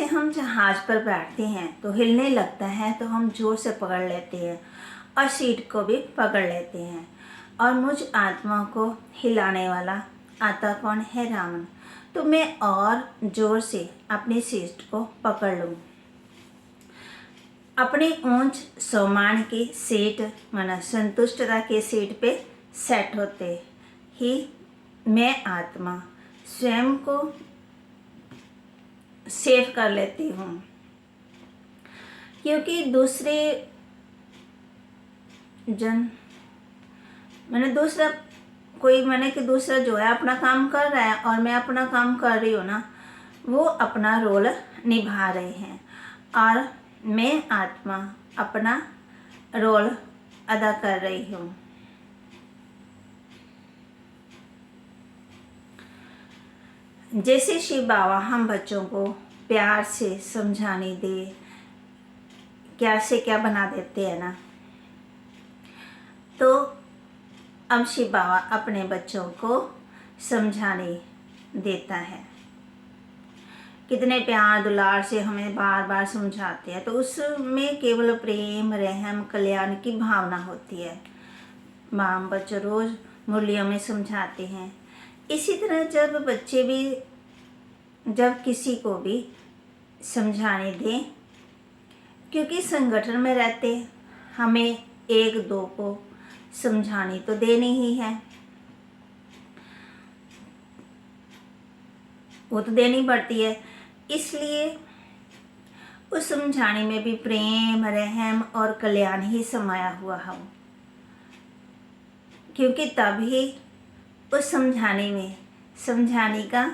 हम जहाज पर बैठते हैं तो हिलने लगता है तो हम जोर से पकड़ लेते हैं और सीट को भी पकड़ लेते हैं। और मुझ आत्मा को हिलाने वाला आता कौन है? रावण। तो मैं और जोर से अपनी सीट को पकड़ लूँ। अपनी ऊंच सम्मान की सीट माना संतुष्टता की सीट पे सेट होते ही मैं आत्मा स्वयं को सेव कर लेती हूँ, क्योंकि दूसरे जन दूसरा जो है अपना काम कर रहा है और मैं अपना काम कर रही हूँ ना, वो अपना रोल निभा रहे हैं और मैं आत्मा अपना रोल अदा कर रही हूँ। जैसे शिव बाबा हम बच्चों को प्यार से समझाने दे क्या से क्या बना देते हैं ना, तो अब शिव बाबा अपने बच्चों को समझाने देता है। कितने प्यार दुलार से हमें बार बार समझाते हैं, तो उसमें केवल प्रेम रहम कल्याण की भावना होती है। माँ बच्चों रोज मुरलियों में समझाते हैं। इसी तरह जब किसी को भी समझाने दें, क्योंकि संगठन में रहते हमें एक दो को समझानी तो देनी ही है, वो तो देनी पड़ती है। इसलिए उस समझाने में भी प्रेम रहम और कल्याण ही समाया हुआ हो, क्योंकि तभी उस समझाने का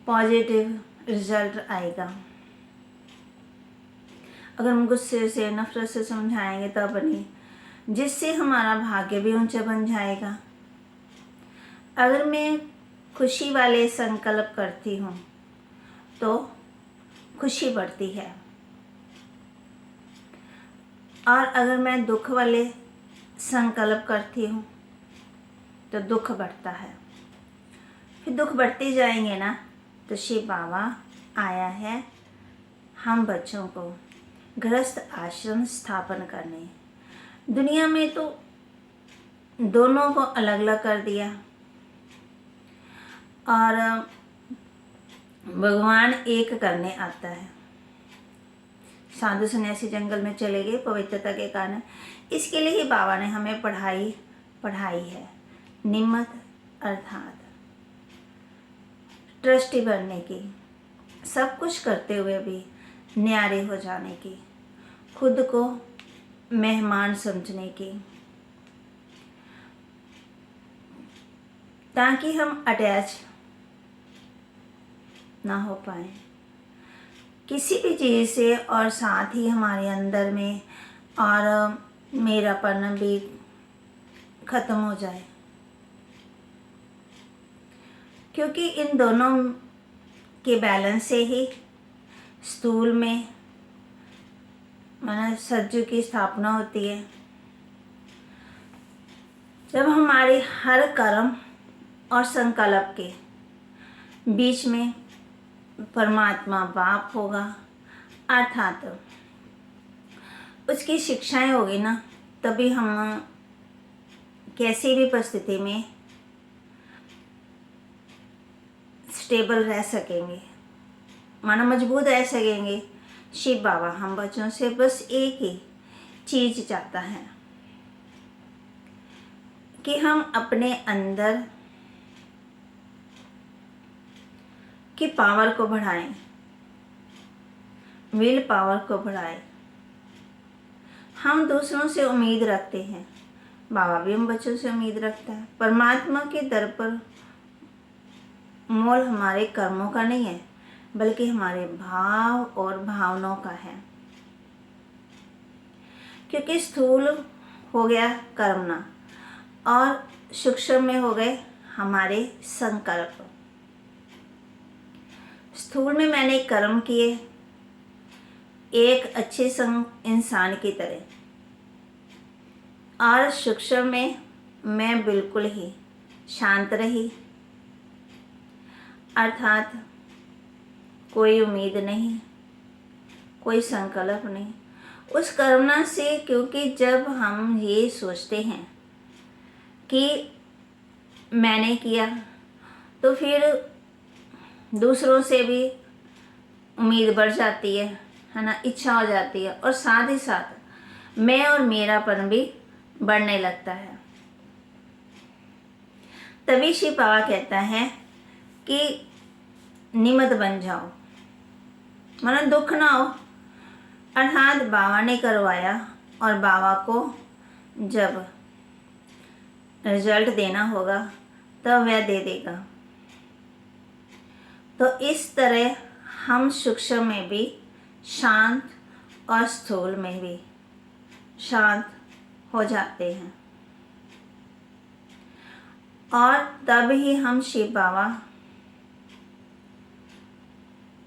पॉजिटिव रिजल्ट आएगा। अगर हम गुस्से से नफरत से समझाएंगे तब नहीं, जिससे हमारा भाग्य भी ऊंचा बन जाएगा। अगर मैं खुशी वाले संकल्प करती हूँ तो खुशी बढ़ती है, और अगर मैं दुख वाले संकल्प करती हूँ तो दुख बढ़ता है। फिर दुख बढ़ते जाएंगे ना, तो शिव बाबा आया है हम बच्चों को गृहस्थ आश्रम स्थापन करने। दुनिया में तो दोनों को अलग अलग कर दिया और भगवान एक करने आता है। साधु सन्यासी जंगल में चले गए पवित्रता के कारण। इसके लिए ही बाबा ने हमें पढ़ाई है, निम्मत अर्थात ट्रस्टी बनने की, सब कुछ करते हुए भी न्यारे हो जाने की, खुद को मेहमान समझने की, ताकि हम अटैच ना हो पाए किसी भी चीज़ से, और साथ ही हमारे अंदर में और मेरापन भी खत्म हो जाए। क्योंकि इन दोनों के बैलेंस से ही स्थूल में माना सज्जू की स्थापना होती है। जब हमारे हर कर्म और संकल्प के बीच में परमात्मा बाप होगा, अर्थात उसकी शिक्षाएं होगी ना, तभी हम कैसी भी परिस्थिति में स्टेबल रह सकेंगे, माना मजबूत रह सकेंगे। शिव बाबा हम बच्चों से बस एक ही चीज चाहता है कि हम अपने अंदर की पावर को बढ़ाएं, विल पावर को बढ़ाएं। हम दूसरों से उम्मीद रखते हैं, बाबा भी हम बच्चों से उम्मीद रखता है। परमात्मा के दर पर मोल हमारे कर्मों का नहीं है, बल्कि हमारे भाव और भावनाओं का है। क्योंकि स्थूल हो गया कर्मना और सूक्ष्म में हो गए हमारे संकल्प। स्थूल में मैंने कर्म किए एक अच्छे इंसान की तरह, और सूक्ष्म में मैं बिल्कुल ही शांत रही, अर्थात कोई उम्मीद नहीं, कोई संकल्प नहीं। उस करुणा से, क्योंकि जब हम ये सोचते हैं कि मैंने किया, तो फिर दूसरों से भी उम्मीद बढ़ जाती है ना, इच्छा हो जाती है, और साथ ही साथ मैं और मेरापन भी बढ़ने लगता है। तभी शिव बाबा कहता है कि निमित्त बन जाओ, माना दुख ना हो। अर्थात बाबा ने करवाया और बाबा को जब रिजल्ट देना होगा तब वह दे देगा। तो इस तरह हम सूक्ष्म में भी शांत और स्थूल में भी शांत हो जाते हैं, और तब ही हम शिव बाबा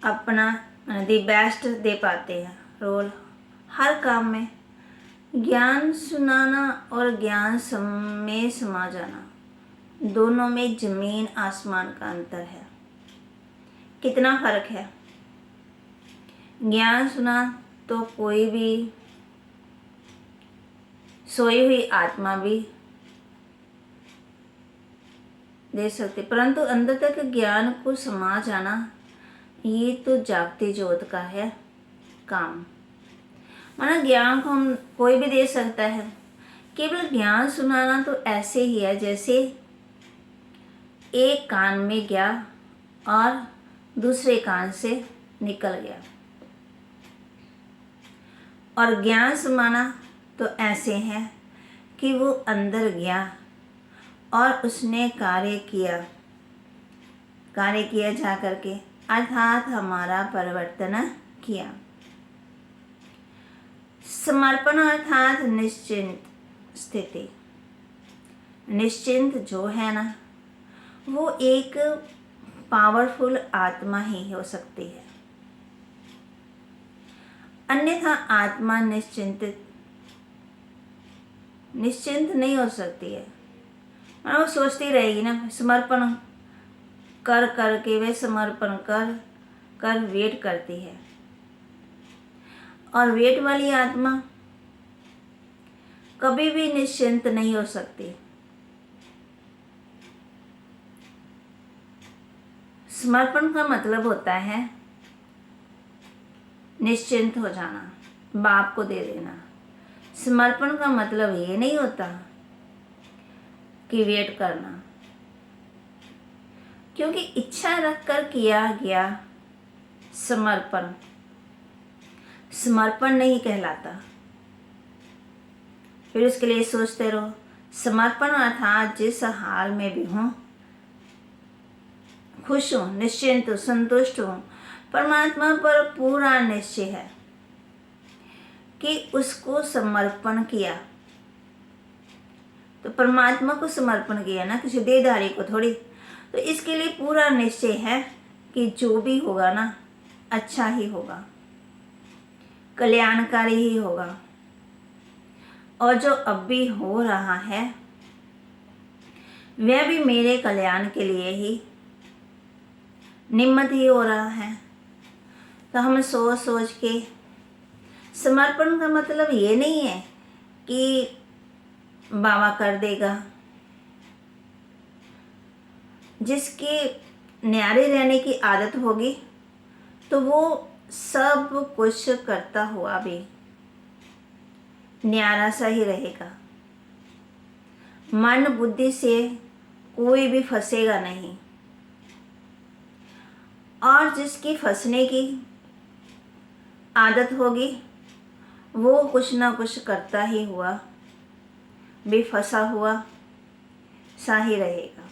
अपना दी बेस्ट दे पाते हैं रोल हर काम में। ज्ञान सुनाना और ज्ञान में समा जाना, दोनों में जमीन आसमान का अंतर है। कितना फर्क है। ज्ञान सुना तो कोई भी सोई हुई आत्मा भी दे सकती, परंतु अंदर तक ज्ञान को समा जाना, ये तो जागती ज्योत का है काम। माना ज्ञान को हम कोई भी दे सकता है, केवल ज्ञान सुनाना तो ऐसे ही है जैसे एक कान में गया और दूसरे कान से निकल गया। और ज्ञान सुनाना तो ऐसे है कि वो अंदर गया और उसने कार्य किया जा करके, अर्थात हमारा परिवर्तन किया। समर्पण अर्थात निश्चिंत स्थिति। निश्चिंत जो है ना, वो एक पावरफुल आत्मा ही हो सकती है, अन्यथा आत्मा निश्चिंत नहीं हो सकती है। वो सोचती रहेगी ना, समर्पण कर करके वे समर्पण कर वेट करती है, और वेट वाली आत्मा कभी भी निश्चिंत नहीं हो सकती। समर्पण का मतलब होता है निश्चिंत हो जाना, बाप को दे देना। समर्पण का मतलब ये नहीं होता कि वेट करना, क्योंकि इच्छा रखकर किया गया समर्पण नहीं कहलाता। फिर उसके लिए सोचते रहो। समर्पण अर्थात जिस हाल में भी हूँ, खुश हूँ, निश्चिंत हूँ, संतुष्ट हूँ, परमात्मा पर पूरा निश्चय है कि उसको समर्पण किया, तो परमात्मा को समर्पण किया ना, किसी देहधारी को थोड़ी। तो इसके लिए पूरा निश्चय है कि जो भी होगा ना, अच्छा ही होगा, कल्याणकारी ही होगा, और जो अब भी हो रहा है वह भी मेरे कल्याण के लिए ही निमित्त ही हो रहा है। तो हम सोच सोच के, समर्पण का मतलब ये नहीं है कि बाबा कर देगा। जिसकी न्यारे रहने की आदत होगी तो वो सब कुछ करता हुआ भी न्यारा सा ही रहेगा। मन बुद्धि से कोई भी फंसेगा नहीं, और जिसकी फंसने की आदत होगी वो कुछ ना कुछ करता ही हुआ भी फंसा हुआ सा ही रहेगा।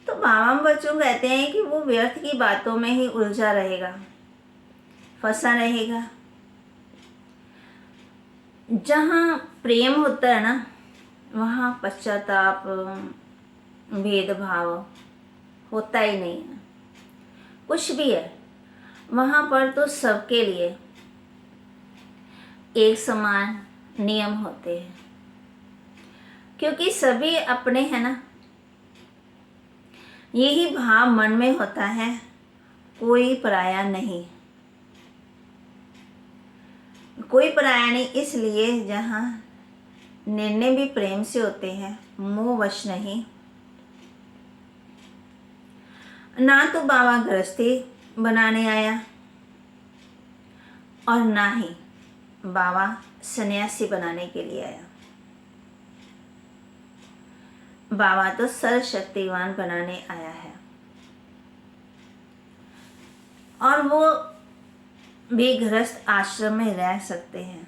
तो बाबा बच्चों कहते हैं कि वो व्यर्थ की बातों में ही उलझा रहेगा, फंसा रहेगा। जहाँ प्रेम होता है ना, वहाँ पश्चाताप, भेदभाव होता ही नहीं है। कुछ भी है वहाँ पर तो सबके लिए एक समान नियम होते हैं, क्योंकि सभी अपने हैं ना। यही भाव मन में होता है, कोई पराया नहीं। कोई पराया नहीं इसलिए जहाँ निर्णय भी प्रेम से होते हैं, मोहवश नहीं। ना तो बाबा गृहस्थी बनाने आया और ना ही बाबा सन्यासी बनाने के लिए आया। बाबा तो सर्वशक्तिवान बनाने आया है, और वो भी गृहस्थ आश्रम में रह सकते हैं।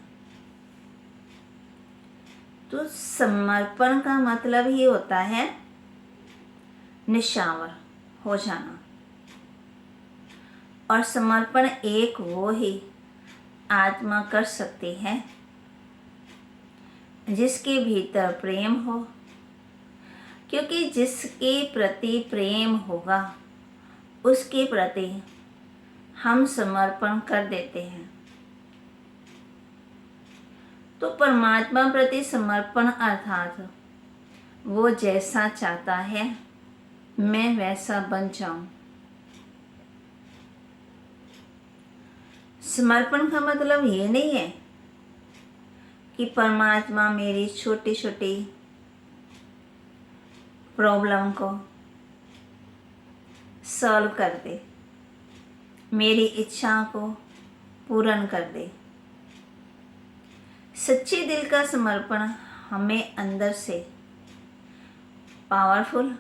तो समर्पण का मतलब ही होता है निशावर हो जाना, और समर्पण एक वो ही आत्मा कर सकती है जिसके भीतर प्रेम हो, क्योंकि जिसके प्रति प्रेम होगा उसके प्रति हम समर्पण कर देते हैं। तो परमात्मा प्रति समर्पण अर्थात वो जैसा चाहता है मैं वैसा बन जाऊं। समर्पण का मतलब ये नहीं है कि परमात्मा मेरी छोटी छोटी प्रॉब्लम को सॉल्व कर दे, मेरी इच्छा को पूर्ण कर दे। सच्चे दिल का समर्पण हमें अंदर से पावरफुल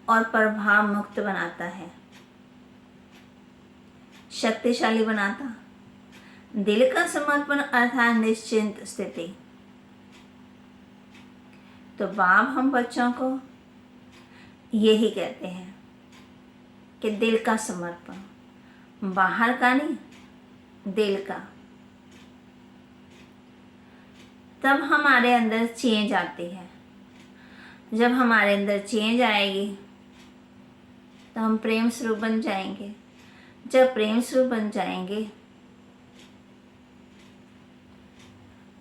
और प्रभाव मुक्त बनाता है, शक्तिशाली बनाता। दिल का समर्पण अर्थात निश्चिंत स्थिति। तो बाप हम बच्चों को यही कहते हैं कि दिल का समर्पण, बाहर का नहीं, दिल का। तब हमारे अंदर चेंज आती है। जब हमारे अंदर चेंज आएगी तो हम प्रेम स्वरूप बन जाएंगे। जब प्रेम स्वरूप बन जाएंगे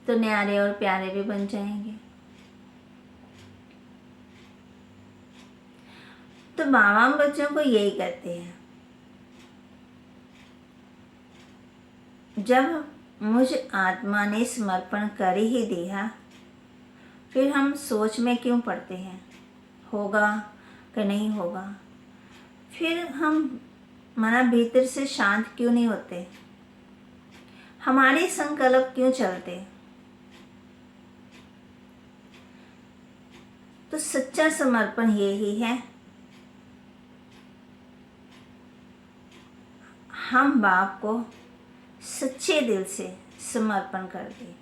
तो न्यारे और प्यारे भी बन जाएंगे। तो बाबा बच्चों को यही कहते हैं, जब मुझ आत्मा ने समर्पण कर ही दिया फिर हम सोच में क्यों पड़ते हैं होगा कि नहीं होगा। फिर हम मना भीतर से शांत क्यों नहीं होते, हमारे संकल्प क्यों चलते। तो सच्चा समर्पण यही है, हम बाप को सच्चे दिल से समर्पण कर दें।